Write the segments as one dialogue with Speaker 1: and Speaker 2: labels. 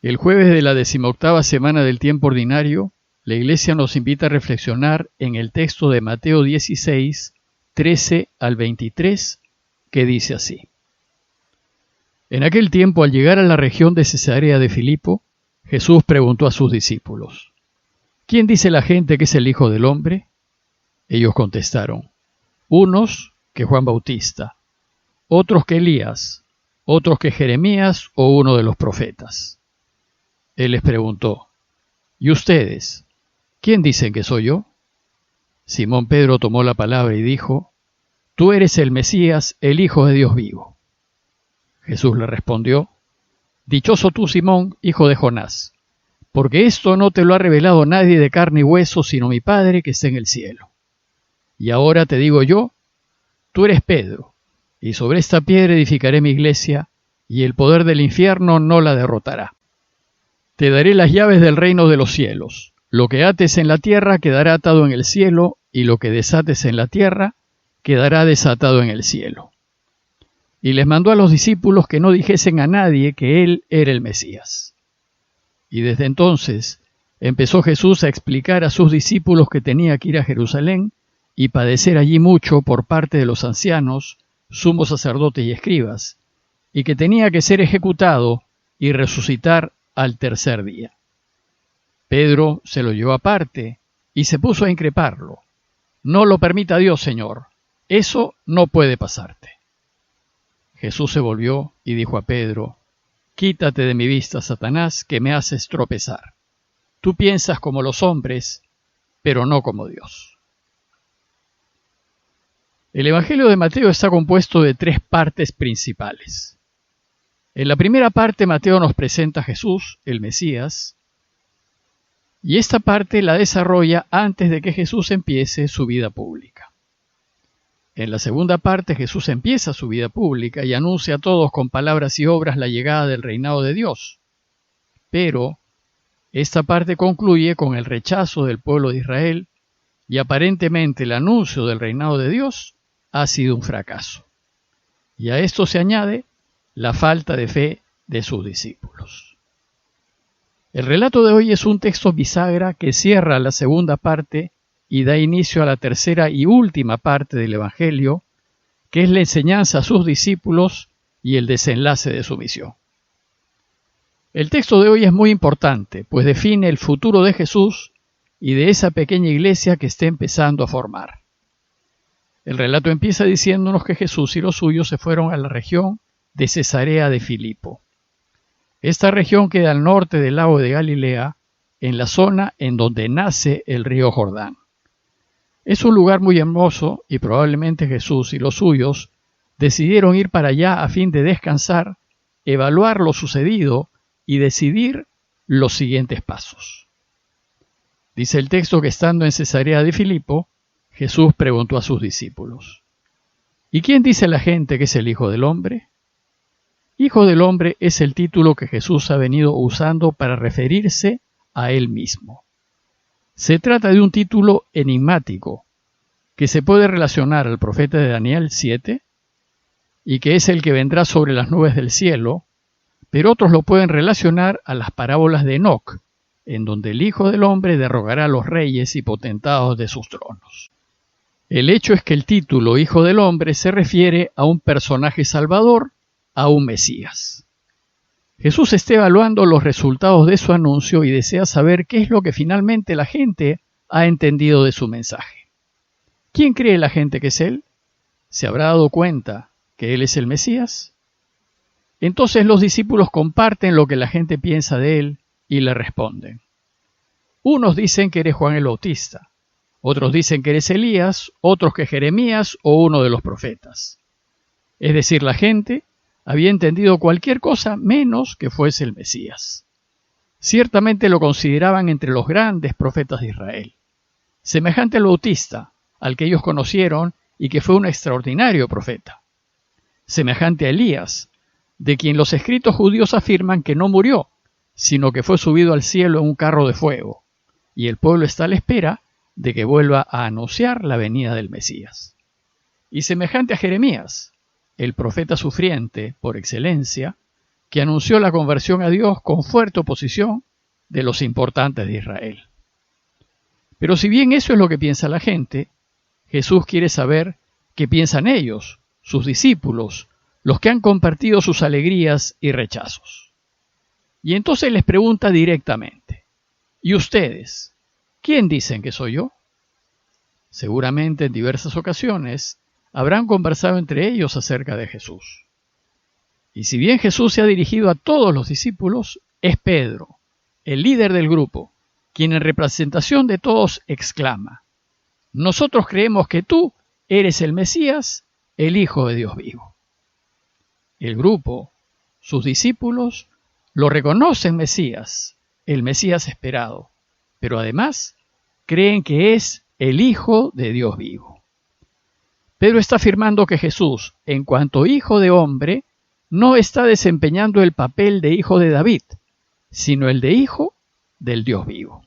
Speaker 1: El jueves de la 18ª semana del tiempo ordinario, la Iglesia nos invita a reflexionar en el texto de Mateo 16, 13 al 23, que dice así. En aquel tiempo, al llegar a la región de Cesarea de Filipo, Jesús preguntó a sus discípulos, ¿quién dice la gente que es el Hijo del Hombre? Ellos contestaron, unos que Juan Bautista, otros que Elías, otros que Jeremías o uno de los profetas. Él les preguntó, ¿y ustedes? ¿Quién dicen que soy yo? Simón Pedro tomó la palabra y dijo, tú eres el Mesías, el Hijo de Dios vivo. Jesús le respondió, dichoso tú, Simón, hijo de Jonás, porque esto no te lo ha revelado nadie de carne y hueso, sino mi Padre que está en el cielo. Y ahora te digo yo, tú eres Pedro, y sobre esta piedra edificaré mi iglesia, y el poder del infierno no la derrotará. Te daré las llaves del reino de los cielos. Lo que ates en la tierra quedará atado en el cielo, y lo que desates en la tierra quedará desatado en el cielo. Y les mandó a los discípulos que no dijesen a nadie que él era el Mesías. Y desde entonces empezó Jesús a explicar a sus discípulos que tenía que ir a Jerusalén y padecer allí mucho por parte de los ancianos, sumos sacerdotes y escribas, y que tenía que ser ejecutado y resucitar al tercer día. Pedro se lo llevó aparte y se puso a increparlo. No lo permita Dios, Señor. Eso no puede pasarte. Jesús se volvió y dijo a Pedro, quítate de mi vista, Satanás, que me haces tropezar. Tú piensas como los hombres, pero no como Dios. El Evangelio de Mateo está compuesto de 3 partes principales. En la primera parte, Mateo nos presenta a Jesús, el Mesías, y esta parte la desarrolla antes de que Jesús empiece su vida pública. En la segunda parte, Jesús empieza su vida pública y anuncia a todos con palabras y obras la llegada del reinado de Dios. Pero esta parte concluye con el rechazo del pueblo de Israel y aparentemente el anuncio del reinado de Dios ha sido un fracaso. Y a esto se añade la falta de fe de sus discípulos. El relato de hoy es un texto bisagra que cierra la segunda parte y da inicio a la tercera y última parte del Evangelio, que es la enseñanza a sus discípulos y el desenlace de su misión. El texto de hoy es muy importante, pues define el futuro de Jesús y de esa pequeña iglesia que está empezando a formar. El relato empieza diciéndonos que Jesús y los suyos se fueron a la región de Cesarea de Filipo. Esta región queda al norte del lago de Galilea, en la zona en donde nace el río Jordán. Es un lugar muy hermoso y probablemente Jesús y los suyos decidieron ir para allá a fin de descansar, evaluar lo sucedido y decidir los siguientes pasos. Dice el texto que estando en Cesarea de Filipo, Jesús preguntó a sus discípulos, ¿y quién dice la gente que es el Hijo del Hombre? Hijo del Hombre es el título que Jesús ha venido usando para referirse a él mismo. Se trata de un título enigmático que se puede relacionar al profeta de Daniel 7 y que es el que vendrá sobre las nubes del cielo, pero otros lo pueden relacionar a las parábolas de Enoc, en donde el Hijo del Hombre derrogará a los reyes y potentados de sus tronos. El hecho es que el título Hijo del Hombre se refiere a un personaje salvador, a un Mesías. Jesús está evaluando los resultados de su anuncio y desea saber qué es lo que finalmente la gente ha entendido de su mensaje. ¿Quién cree la gente que es Él? ¿Se habrá dado cuenta que Él es el Mesías? Entonces los discípulos comparten lo que la gente piensa de Él y le responden. Unos dicen que eres Juan el Bautista, otros dicen que eres Elías, otros que Jeremías o uno de los profetas. Es decir, la gente había entendido cualquier cosa menos que fuese el Mesías. Ciertamente lo consideraban entre los grandes profetas de Israel, semejante al Bautista, al que ellos conocieron y que fue un extraordinario profeta, semejante a Elías, de quien los escritos judíos afirman que no murió, sino que fue subido al cielo en un carro de fuego, y el pueblo está a la espera de que vuelva a anunciar la venida del Mesías. Y semejante a Jeremías, el profeta sufriente por excelencia, que anunció la conversión a Dios con fuerte oposición de los importantes de Israel. Pero si bien eso es lo que piensa la gente, Jesús quiere saber qué piensan ellos, sus discípulos, los que han compartido sus alegrías y rechazos. Y entonces les pregunta directamente: ¿y ustedes? ¿Quién dicen que soy yo? Seguramente en diversas ocasiones habrán conversado entre ellos acerca de Jesús. Y si bien Jesús se ha dirigido a todos los discípulos, es Pedro, el líder del grupo, quien en representación de todos exclama: nosotros creemos que tú eres el Mesías, el Hijo de Dios vivo. El grupo, sus discípulos, lo reconocen Mesías, el Mesías esperado, pero además creen que es el Hijo de Dios vivo. Pedro está afirmando que Jesús, en cuanto Hijo de hombre, no está desempeñando el papel de hijo de David, sino el de hijo del Dios vivo.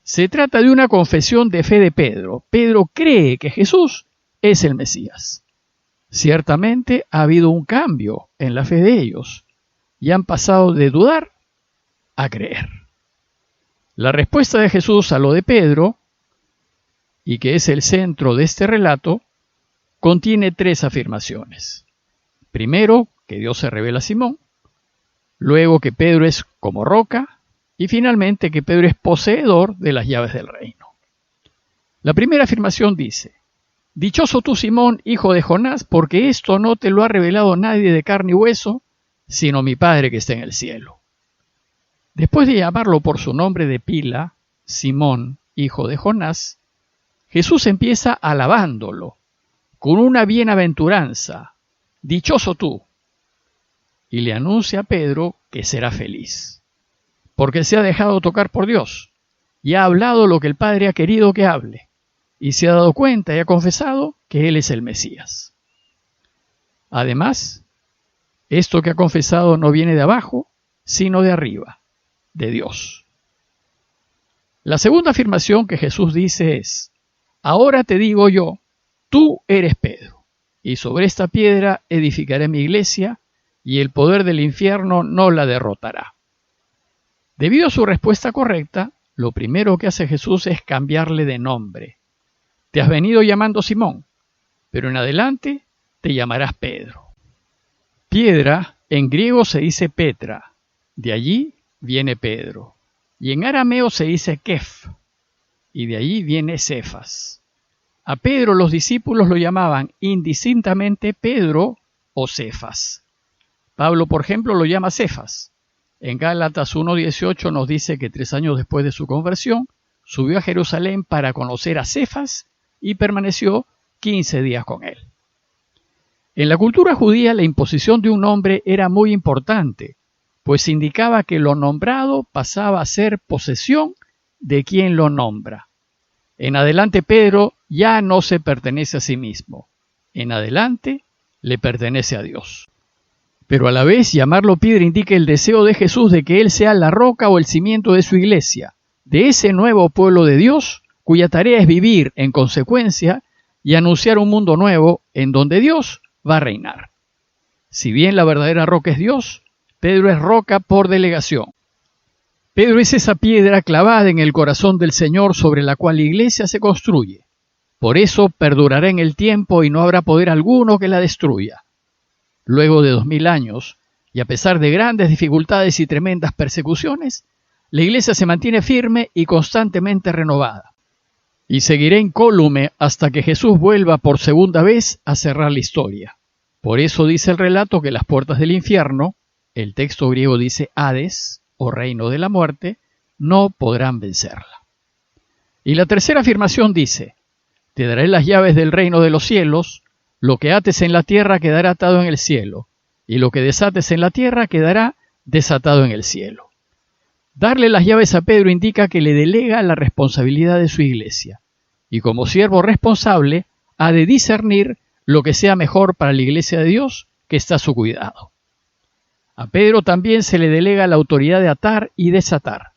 Speaker 1: Se trata de una confesión de fe de Pedro. Pedro cree que Jesús es el Mesías. Ciertamente ha habido un cambio en la fe de ellos y han pasado de dudar a creer. La respuesta de Jesús a lo de Pedro, y que es el centro de este relato, contiene tres afirmaciones. Primero, que Dios se revela a Simón, luego que Pedro es como roca, y finalmente que Pedro es poseedor de las llaves del reino. La primera afirmación dice: dichoso tú, Simón, hijo de Jonás, porque esto no te lo ha revelado nadie de carne y hueso, sino mi Padre que está en el cielo. Después de llamarlo por su nombre de pila, Simón, hijo de Jonás, Jesús empieza alabándolo con una bienaventuranza: dichoso tú. Y le anuncia a Pedro que será feliz, porque se ha dejado tocar por Dios y ha hablado lo que el Padre ha querido que hable, y se ha dado cuenta y ha confesado que Él es el Mesías. Además, esto que ha confesado no viene de abajo, sino de arriba, de Dios. La segunda afirmación que Jesús dice es: ahora te digo yo, tú eres Pedro, y sobre esta piedra edificaré mi iglesia, y el poder del infierno no la derrotará. Debido a su respuesta correcta, lo primero que hace Jesús es cambiarle de nombre. Te has venido llamando Simón, pero en adelante te llamarás Pedro. Piedra en griego se dice Petra, de allí viene Pedro, y en arameo se dice Kef, y de allí viene Cefas. A Pedro los discípulos lo llamaban indistintamente Pedro o Cefas. Pablo, por ejemplo, lo llama Cefas. En Gálatas 1:18 nos dice que 3 años después de su conversión, subió a Jerusalén para conocer a Cefas y permaneció 15 días con él. En la cultura judía, la imposición de un nombre era muy importante, pues indicaba que lo nombrado pasaba a ser posesión de quien lo nombra. En adelante Pedro ya no se pertenece a sí mismo. En adelante le pertenece a Dios. Pero a la vez llamarlo piedra indica el deseo de Jesús de que Él sea la roca o el cimiento de su iglesia, de ese nuevo pueblo de Dios, cuya tarea es vivir en consecuencia y anunciar un mundo nuevo en donde Dios va a reinar. Si bien la verdadera roca es Dios, Pedro es roca por delegación. Pedro es esa piedra clavada en el corazón del Señor sobre la cual la iglesia se construye. Por eso perdurará en el tiempo y no habrá poder alguno que la destruya. Luego de 2000 años, y a pesar de grandes dificultades y tremendas persecuciones, la iglesia se mantiene firme y constantemente renovada. Y seguirá incólume hasta que Jesús vuelva por segunda vez a cerrar la historia. Por eso dice el relato que las puertas del infierno, el texto griego dice Hades, o reino de la muerte, no podrán vencerla. Y la tercera afirmación dice: te daré las llaves del reino de los cielos, lo que ates en la tierra quedará atado en el cielo, y lo que desates en la tierra quedará desatado en el cielo. Darle las llaves a Pedro indica que le delega la responsabilidad de su iglesia, y como siervo responsable ha de discernir lo que sea mejor para la iglesia de Dios que está a su cuidado. A Pedro también se le delega la autoridad de atar y desatar,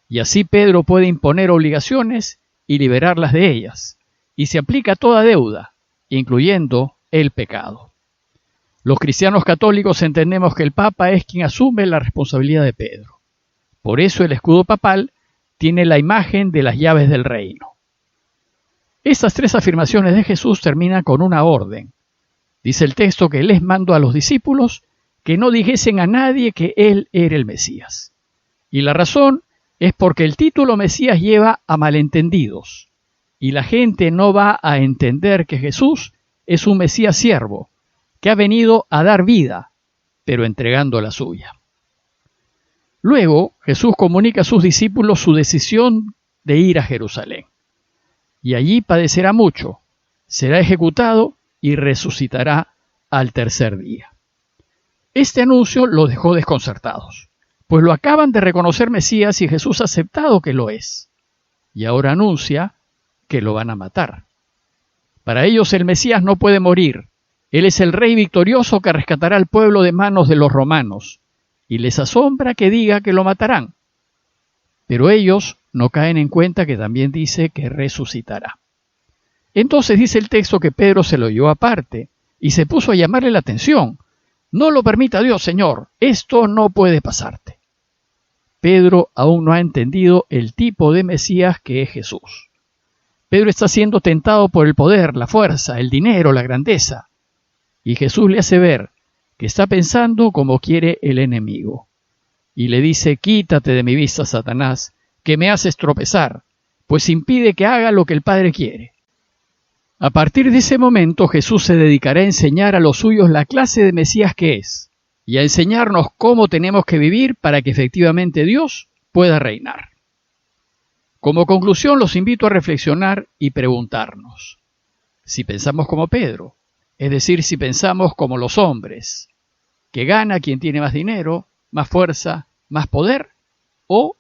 Speaker 1: y así Pedro puede imponer obligaciones y liberarlas de ellas, y se aplica a toda deuda, incluyendo el pecado. Los cristianos católicos entendemos que el Papa es quien asume la responsabilidad de Pedro. Por eso el escudo papal tiene la imagen de las llaves del reino. Estas tres afirmaciones de Jesús terminan con una orden. Dice el texto que les mandó a los discípulos que no dijesen a nadie que él era el Mesías. Y la razón es porque el título Mesías lleva a malentendidos, y la gente no va a entender que Jesús es un Mesías siervo, que ha venido a dar vida, pero entregando la suya. Luego, Jesús comunica a sus discípulos su decisión de ir a Jerusalén. Y allí padecerá mucho, será ejecutado y resucitará al tercer día. Este anuncio los dejó desconcertados, pues lo acaban de reconocer Mesías y Jesús ha aceptado que lo es. Y ahora anuncia que lo van a matar. Para ellos el Mesías no puede morir. Él es el rey victorioso que rescatará al pueblo de manos de los romanos, y les asombra que diga que lo matarán. Pero ellos no caen en cuenta que también dice que resucitará. Entonces dice el texto que Pedro se lo llevó aparte y se puso a llamarle la atención. No lo permita Dios, Señor, esto no puede pasarte. Pedro aún no ha entendido el tipo de Mesías que es Jesús. Pedro está siendo tentado por el poder, la fuerza, el dinero, la grandeza. Y Jesús le hace ver que está pensando como quiere el enemigo. Y le dice, quítate de mi vista, Satanás, que me haces tropezar, pues impide que haga lo que el Padre quiere. A partir de ese momento Jesús se dedicará a enseñar a los suyos la clase de Mesías que es, y a enseñarnos cómo tenemos que vivir para que efectivamente Dios pueda reinar. Como conclusión los invito a reflexionar y preguntarnos, si pensamos como Pedro, es decir, si pensamos como los hombres, que gana quien tiene más dinero, más fuerza, más poder, o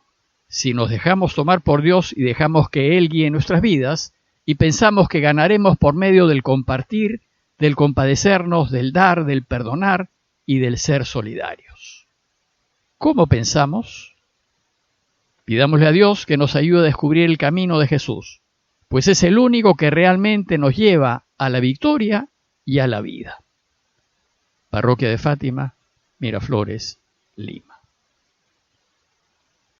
Speaker 1: si nos dejamos tomar por Dios y dejamos que Él guíe nuestras vidas y pensamos que ganaremos por medio del compartir, del compadecernos, del dar, del perdonar y del ser solidarios. ¿Cómo pensamos? Pidámosle a Dios que nos ayude a descubrir el camino de Jesús, pues es el único que realmente nos lleva a la victoria y a la vida. Parroquia de Fátima, Miraflores, Lima.